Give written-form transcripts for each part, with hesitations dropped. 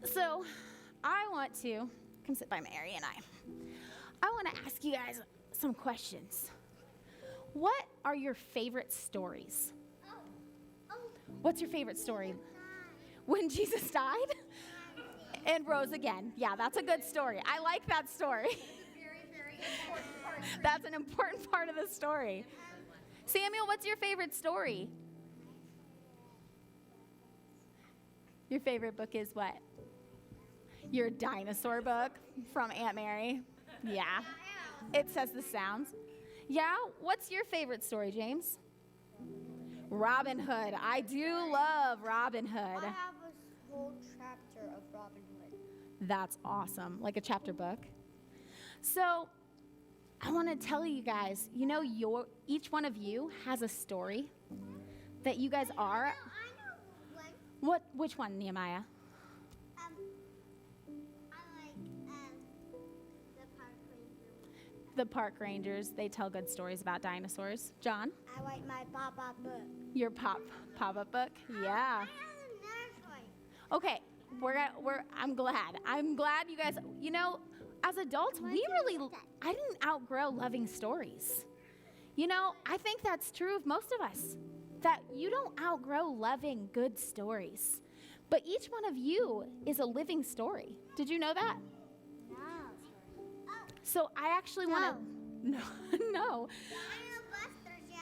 So I want to come sit by Mary and I want to ask you guys some questions. What are your favorite stories? What's your favorite story? When Jesus died and rose again. Yeah, that's a good story. I like that story. That's an important part of the story. Samuel, what's your favorite story? Your favorite book is what? Your dinosaur book from Aunt Mary? Yeah. It says the sounds. Yeah? What's your favorite story, James? Robin Hood. I do love Robin Hood. I have a whole chapter of Robin Hood. That's awesome. Like a chapter book. So, I want to tell you guys, each one of you has a story that you guys are. I know one. Which one, Nehemiah? I like the park ranger. The park rangers, they tell good stories about dinosaurs. John? I like my Papa book. Your pop-up book? Yeah. I have another one. Okay, I'm glad you guys, as adults, I didn't outgrow loving stories. I think that's true of most of us, that you don't outgrow loving good stories. But each one of you is a living story. Did you know that? No. So I actually want to, no. I know Buster's, yeah.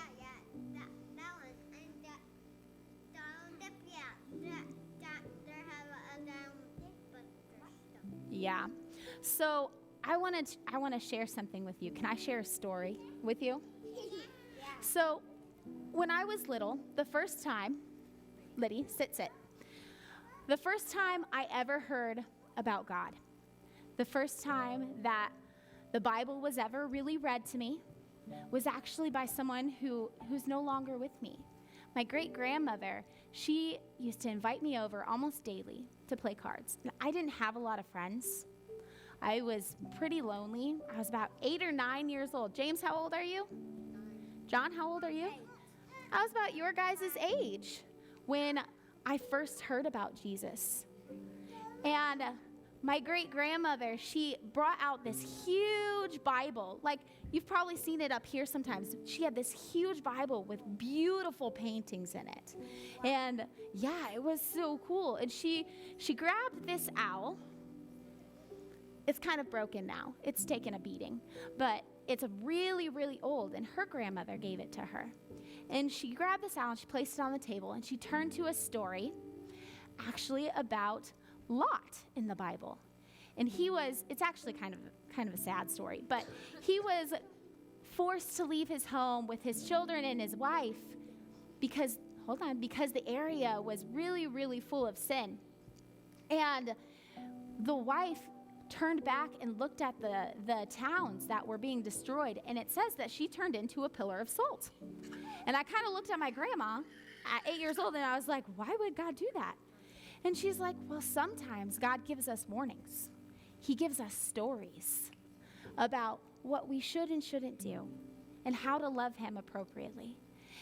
That one. And down dip, yeah. There have a down dip, but there's stuff. Yeah. So I want to share something with you. Can I share a story with you? Yeah. So when I was little, the first time, Liddy, sit. The first time I ever heard about God, the first time that the Bible was ever really read to me was actually by someone who's no longer with me. My great-grandmother, she used to invite me over almost daily to play cards. And I didn't have a lot of friends. I was pretty lonely. I was about 8 or 9 years old. James, how old are you? John, how old are you? I was about your guys' age when I first heard about Jesus. And my great-grandmother, she brought out this huge Bible. Like, you've probably seen it up here sometimes. She had this huge Bible with beautiful paintings in it. And yeah, it was so cool. And she grabbed this owl. It's kind of broken now. It's taken a beating. But it's really, really old, and her grandmother gave it to her. And she grabbed this owl, and she placed it on the table, and she turned to a story actually about Lot in the Bible. And it's actually kind of a sad story, but he was forced to leave his home with his children and his wife because the area was really, really full of sin. And the wife turned back and looked at the towns that were being destroyed, and it says that she turned into a pillar of salt. And I kind of looked at my grandma at 8 years old, and I was like, why would God do that? And she's like, well, sometimes God gives us warnings. He gives us stories about what we should and shouldn't do and how to love him appropriately.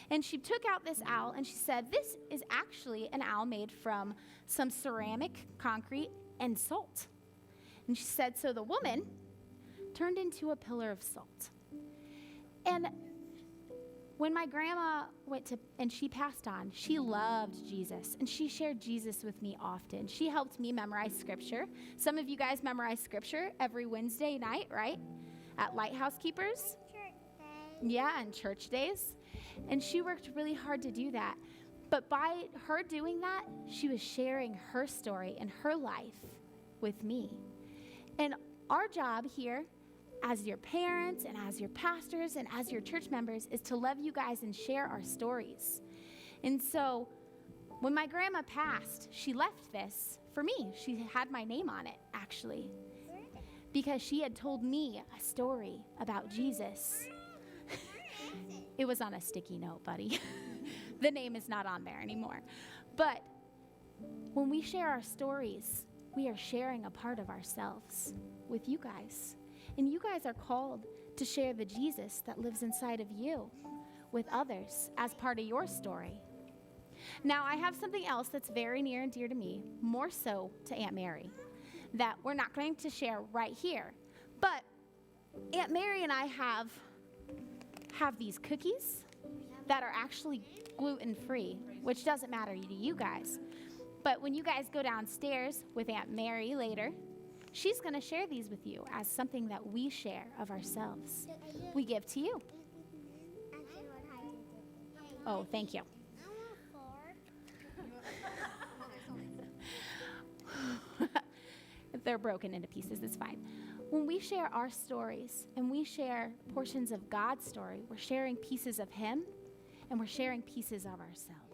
And she took out this owl, and she said, this is actually an owl made from some ceramic, concrete, and salt. And she said, so the woman turned into a pillar of salt. And when my grandma and she passed on, she loved Jesus, and she shared Jesus with me often. She helped me memorize scripture. Some of you guys memorize scripture every Wednesday night, right? At Lighthouse Keepers. Yeah, and church days. And she worked really hard to do that. But by her doing that, she was sharing her story and her life with me. And our job here as your parents and as your pastors and as your church members is to love you guys and share our stories. And so when my grandma passed, she left this for me. She had my name on it, actually, because she had told me a story about Jesus. It was on a sticky note, buddy. The name is not on there anymore. But when we share our stories, we are sharing a part of ourselves with you guys. And you guys are called to share the Jesus that lives inside of you with others as part of your story. Now, I have something else that's very near and dear to me, more so to Aunt Mary, that we're not going to share right here. But Aunt Mary and I have these cookies that are actually gluten-free, which doesn't matter to you guys. But when you guys go downstairs with Aunt Mary later, she's going to share these with you as something that we share of ourselves. We give to you. Oh, thank you. If they're broken into pieces, it's fine. When we share our stories and we share portions of God's story, we're sharing pieces of Him and we're sharing pieces of ourselves.